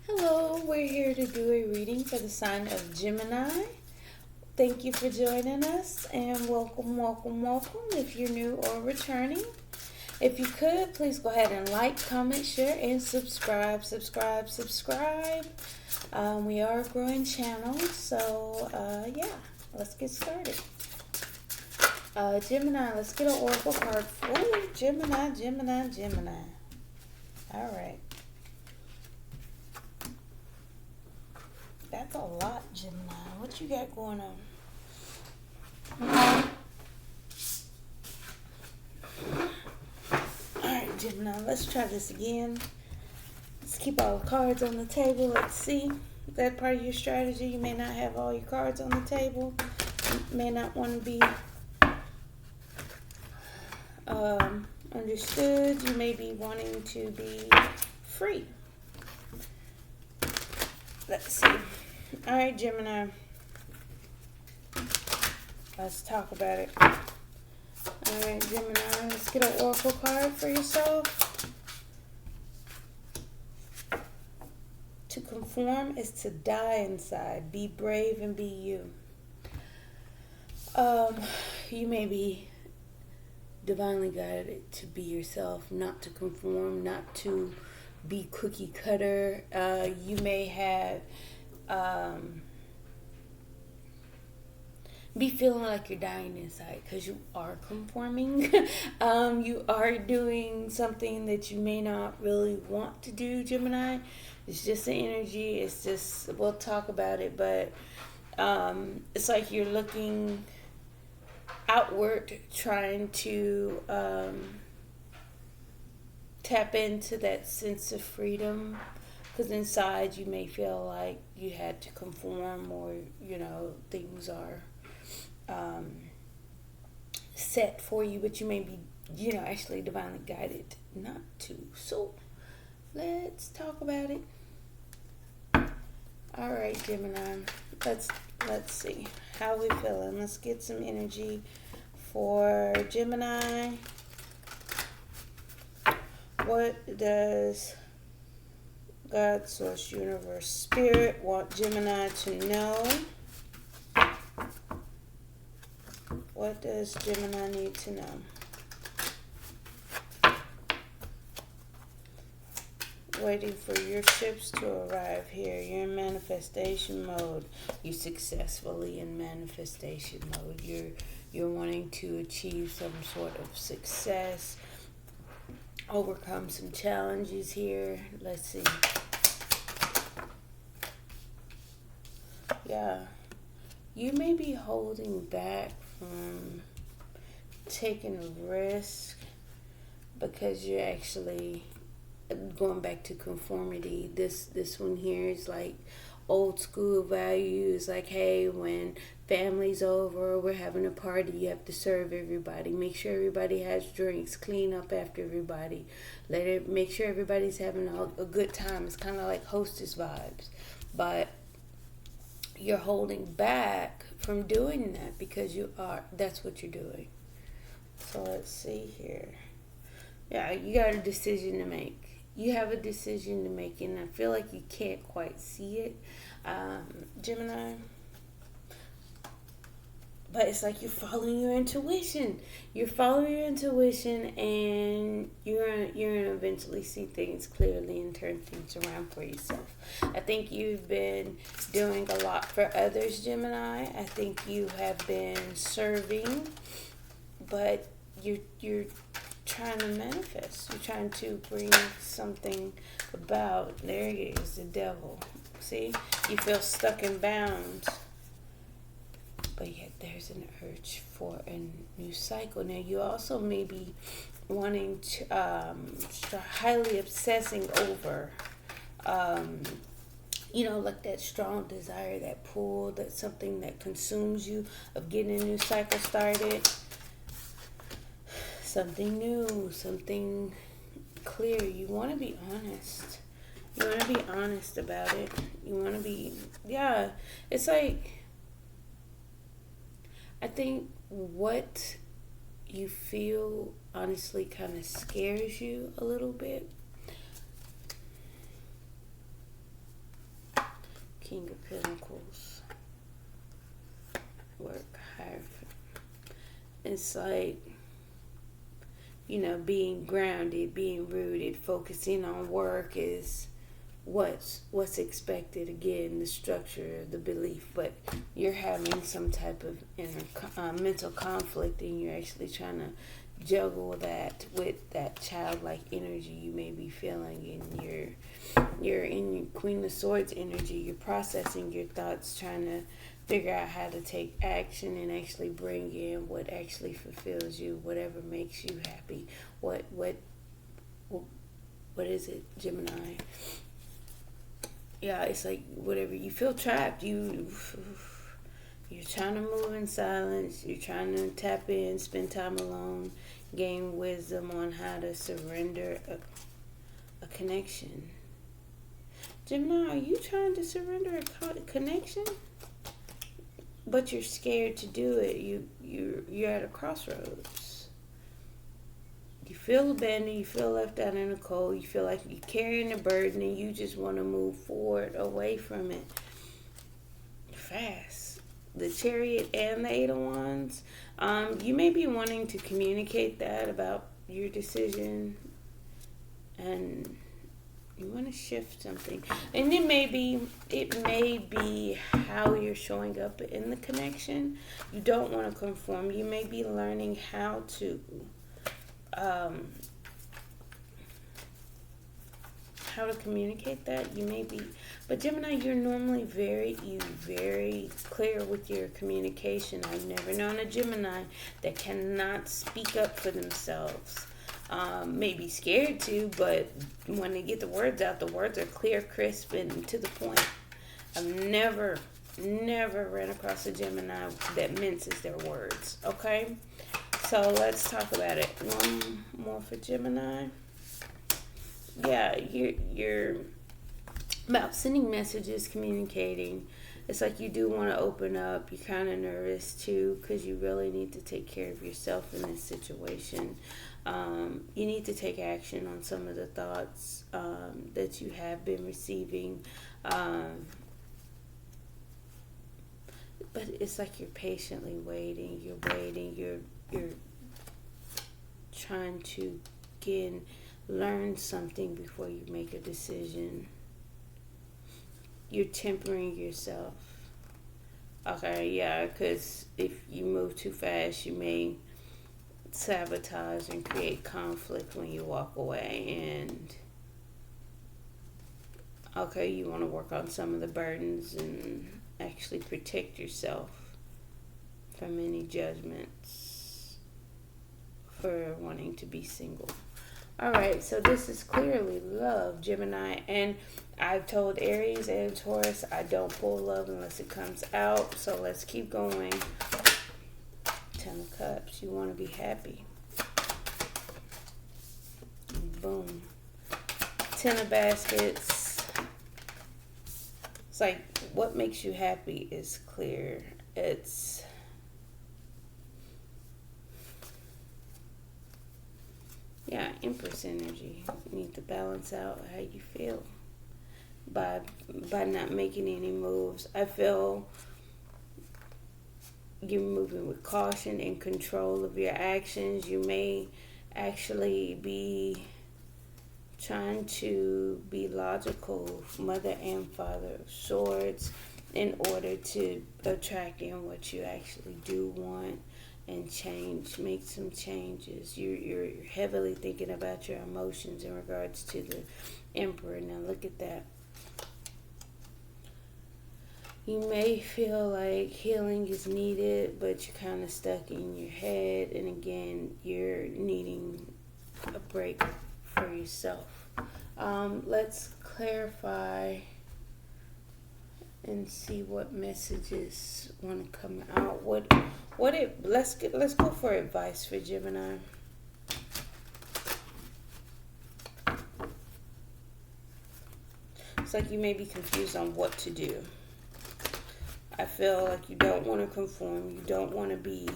Hello, we're here to do a reading for the sign of Gemini. Thank you for joining us and welcome, welcome, welcome if you're new or returning. If you could, please go ahead and like, comment, share, and subscribe. We are a growing channel, so yeah, let's get started. Gemini, let's get an oracle card. Ooh, Gemini. All right. That's a lot, Gemini. What you got going on? Alright, Gemini, let's try this again. Let's keep all the cards on the table. Let's see. Is that part of your strategy? You may not have all your cards on the table. You may not want to be understood. You may be wanting to be free. Let's see. Alright, Gemini. Let's talk about it. Alright, Gemini. Let's get an oracle card for yourself. To conform is to die inside. Be brave and be you. You may be divinely guided to be yourself, not to conform, not to be cookie cutter. You may have be feeling like you're dying inside because you are conforming. You are doing something that you may not really want to do, Gemini. It's just the energy. It's just, we'll talk about it, but it's like you're looking outward, trying to tap into that sense of freedom, because inside you may feel like you had to conform, or things are set for you, but you may be actually divinely guided not to. So let's talk about it. All right, Gemini, let's see how we feeling. Let's get some energy for Gemini. What does God, Source, Universe, Spirit want Gemini to know? What does Gemini need to know? Waiting for your ships to arrive here. You're in manifestation mode. You're successfully in manifestation mode. You're wanting to achieve some sort of success. Overcome some challenges here. Let's see. Yeah. You may be holding back from taking a risk because you're actually going back to conformity. This one here is like old school values, like, hey, when family's over, we're having a party, you have to serve everybody, make sure everybody has drinks, clean up after everybody, make sure everybody's having a good time. It's kind of like hostess vibes, but you're holding back from doing that because that's what you're doing. So let's see here. Yeah, you got a decision to make. You have a decision to make, and I feel like you can't quite see it, Gemini. But it's like you're following your intuition. You're following your intuition, and you're gonna eventually see things clearly and turn things around for yourself. I think you've been doing a lot for others, Gemini. I think you have been serving, but you're trying to manifest. You're trying to bring something about. There he is, the devil. See? You feel stuck and bound, but yet there's an urge for a new cycle. Now, you also may be wanting to highly obsessing over like that strong desire, that pull, that's something that consumes you, of getting a new cycle started. Something new, something clear. You want to be honest. You want to be honest about it. You want to be, it's like, I think what you feel honestly kind of scares you a little bit. King of Pentacles. Work hard. It's like, you know, being grounded, being rooted, focusing on work is what's expected. Again, the structure, the belief, but you're having some type of inner mental conflict, and you're actually trying to juggle that with that childlike energy you may be feeling, and you're in your Queen of Swords energy. You're processing your thoughts, trying to figure out how to take action and actually bring in what actually fulfills you, whatever makes you happy. What is it, Gemini? Yeah, it's like whatever you feel trapped, you're trying to move in silence. You're trying to tap in, spend time alone, gain wisdom on how to surrender a connection. Gemini, are you trying to surrender a connection? But you're scared to do it. You're at a crossroads. You feel abandoned. You feel left out in the cold. You feel like you're carrying a burden, and you just want to move forward away from it fast. The Chariot and the Eight of Wands. You may be wanting to communicate that about your decision, and you want to shift something. And it may be how you're showing up in the connection. You don't want to conform. You may be learning how to communicate that. You may be, but Gemini, you're normally very clear with your communication. I've never known a Gemini that cannot speak up for themselves. May be scared to, but when they get the words out, the words are clear, crisp, and to the point. I've never ran across a Gemini that minces their words. Okay, so let's talk about it. One more for Gemini. Yeah, you're about sending messages, communicating. It's like you do want to open up. You're kind of nervous too, because you really need to take care of yourself in this situation. You need to take action on some of the thoughts that you have been receiving. But it's like you're patiently waiting. You're trying to, again, learn something before you make a decision. You're tempering yourself. Okay, yeah, because if you move too fast, you may sabotage and create conflict when you walk away. And okay, you want to work on some of the burdens and actually protect yourself from any judgments for wanting to be single. Alright, so this is clearly love, Gemini. And I've told Aries and Taurus I don't pull love unless it comes out. So let's keep going. Ten of Cups. You want to be happy. Boom. Ten of Baskets. It's like what makes you happy is clear. It's Empress energy. You need to balance out how you feel by not making any moves. I feel you're moving with caution and control of your actions. You may actually be trying to be logical, Mother and Father of Swords, in order to attract in what you actually do want and make some changes. You're heavily thinking about your emotions in regards to the Emperor. Now look at that. You may feel like healing is needed, but you're kind of stuck in your head. And again, you're needing a break for yourself. Let's clarify and see what messages want to come out. Let's go for advice for Gemini. It's like you may be confused on what to do. I feel like you don't want to conform. You don't want to be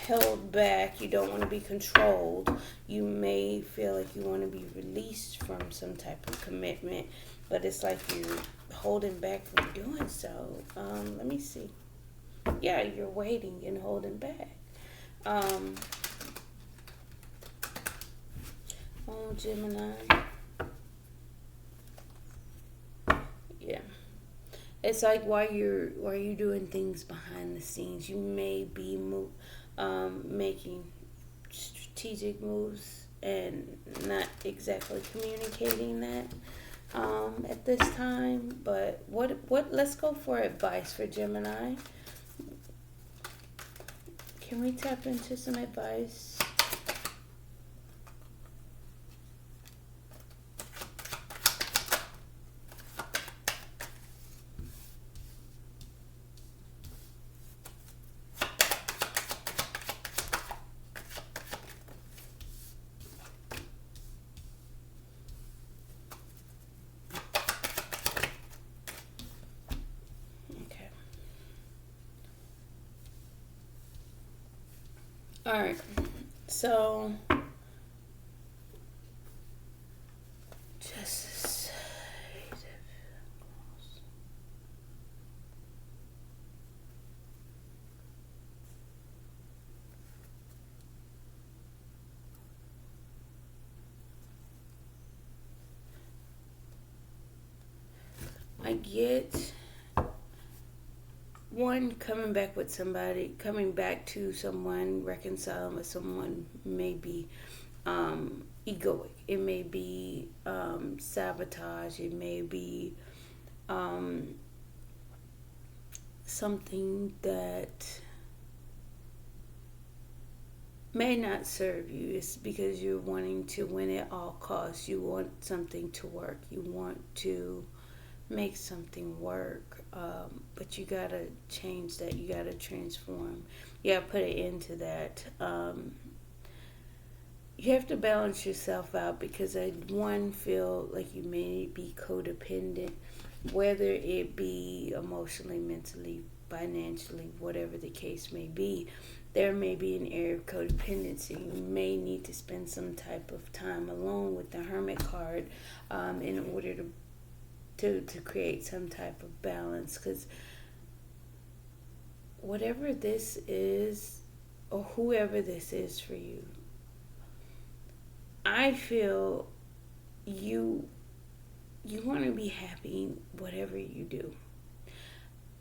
held back. You don't want to be controlled. You may feel like you want to be released from some type of commitment, but it's like you're holding back from doing so. Let me see. Yeah, you're waiting and holding back. Oh, Gemini. Yeah. It's like while you're doing things behind the scenes, you may be making strategic moves and not exactly communicating that at this time. But what? Let's go for advice for Gemini. Can we tap into some advice? All right, so just I get one, coming back with somebody, coming back to someone, reconciling with someone may be egoic. It may be sabotage. It may be something that may not serve you. It's because you're wanting to win at all costs. You want something to work. You want to make something work, but you gotta change that. You gotta transform. You gotta put an end to that. You have to balance yourself out, because I feel like you may be codependent, whether it be emotionally, mentally, financially, whatever the case may be. There may be an area of codependency. You may need to spend some type of time alone with the Hermit card in order to create some type of balance, because whatever this is, or whoever this is for you, I feel you want to be happy whatever you do.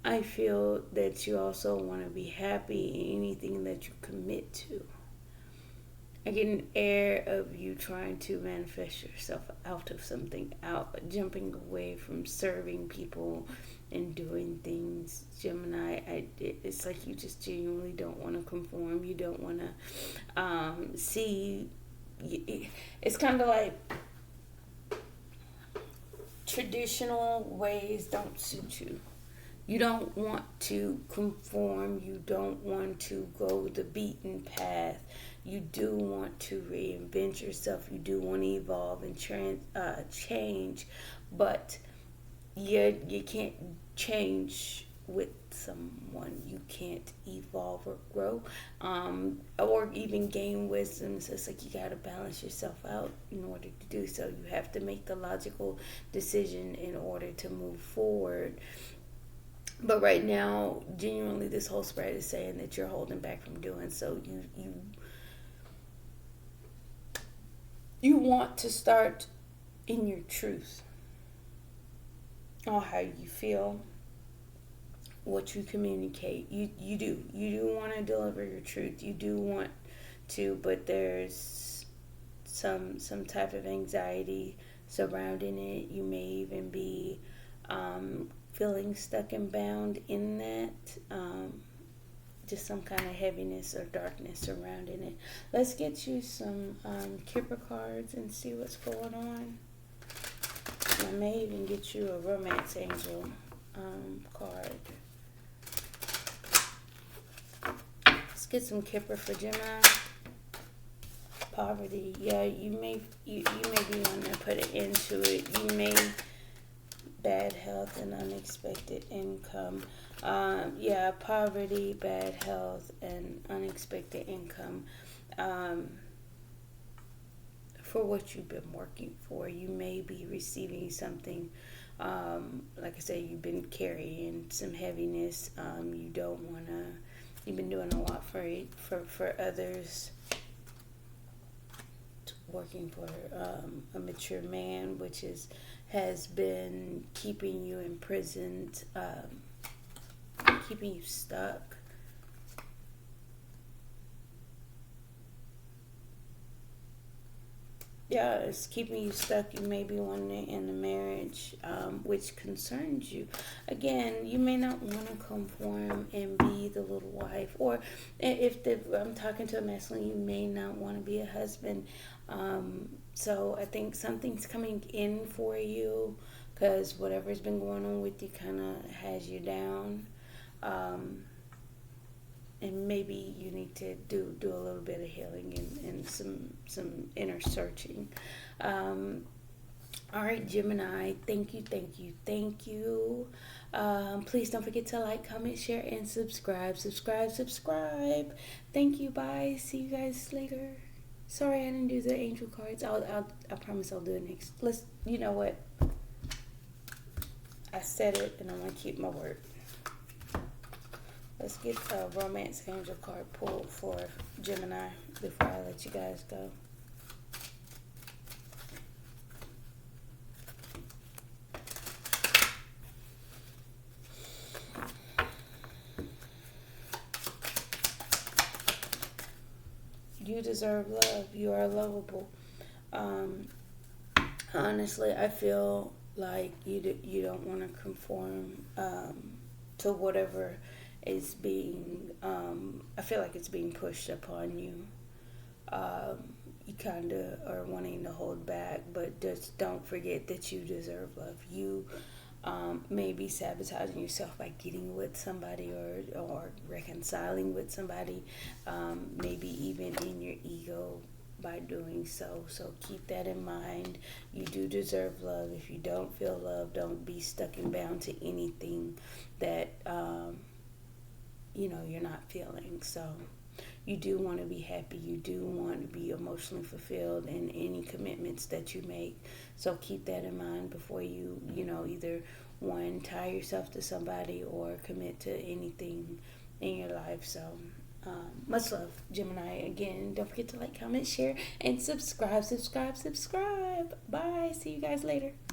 I feel that you also want to be happy in anything that you commit to. I get an air of you trying to manifest yourself out of something, jumping away from serving people and doing things. Gemini, it's like you just genuinely don't want to conform. You don't want to see. It's kind of like traditional ways don't suit you. You don't want to conform. You don't want to go the beaten path. You do want to reinvent yourself. You do want to evolve and change, but you can't change with someone. You can't evolve or grow, or even gain wisdom. So it's like you got to balance yourself out in order to do so. You have to make the logical decision in order to move forward. But right now, genuinely, this whole spread is saying that you're holding back from doing so. You want to start in your truth on how you feel, what you communicate. You do want to deliver your truth. You do want to, but there's some type of anxiety surrounding it. You may even be feeling stuck and bound in that. Just some kind of heaviness or darkness surrounding it. Let's get you some Kipper cards and see what's going on. I may even get you a Romance Angel card. Let's get some Kipper for Gemini. Poverty. Yeah, you may be wanting to put it into it. You may bad health. health and unexpected income. Yeah, poverty, bad health, and unexpected income. Um, for what you've been working for, you may be receiving something. Like I said, you've been carrying some heaviness. You don't want to. You've been doing a lot for others. Working for a mature man, which has been keeping you imprisoned, keeping you stuck. Yeah, it's keeping you stuck. You may be wanting to end a marriage, which concerns you. Again, you may not want to conform and be the little wife, or if I'm talking to a masculine, you may not want to be a husband. So I think something's coming in for you because whatever's been going on with you kind of has you down. And maybe you need to do a little bit of healing and some inner searching. All right, Gemini, thank you. Please don't forget to like, comment, share, and subscribe. Thank you. Bye. See you guys later. Sorry I didn't do the angel cards. I promise I'll do it next. You know what? I said it and I'm gonna keep my word. Let's get a romance angel card pulled for Gemini before I let you guys go. You deserve love. You are lovable. Honestly, I feel like you don't want to conform to whatever is being. I feel like it's being pushed upon you. You kind of are wanting to hold back, but just don't forget that you deserve love. You may be sabotaging yourself by getting with somebody or reconciling with somebody, maybe even in your ego by doing so. So keep that in mind. You do deserve love. If you don't feel love, don't be stuck and bound to anything that you're not feeling. So you do want to be happy. You do want to be emotionally fulfilled in any commitments that you make. So keep that in mind before you either one, tie yourself to somebody or commit to anything in your life. So much love, Gemini. Again, don't forget to like, comment, share, and subscribe. Bye. See you guys later.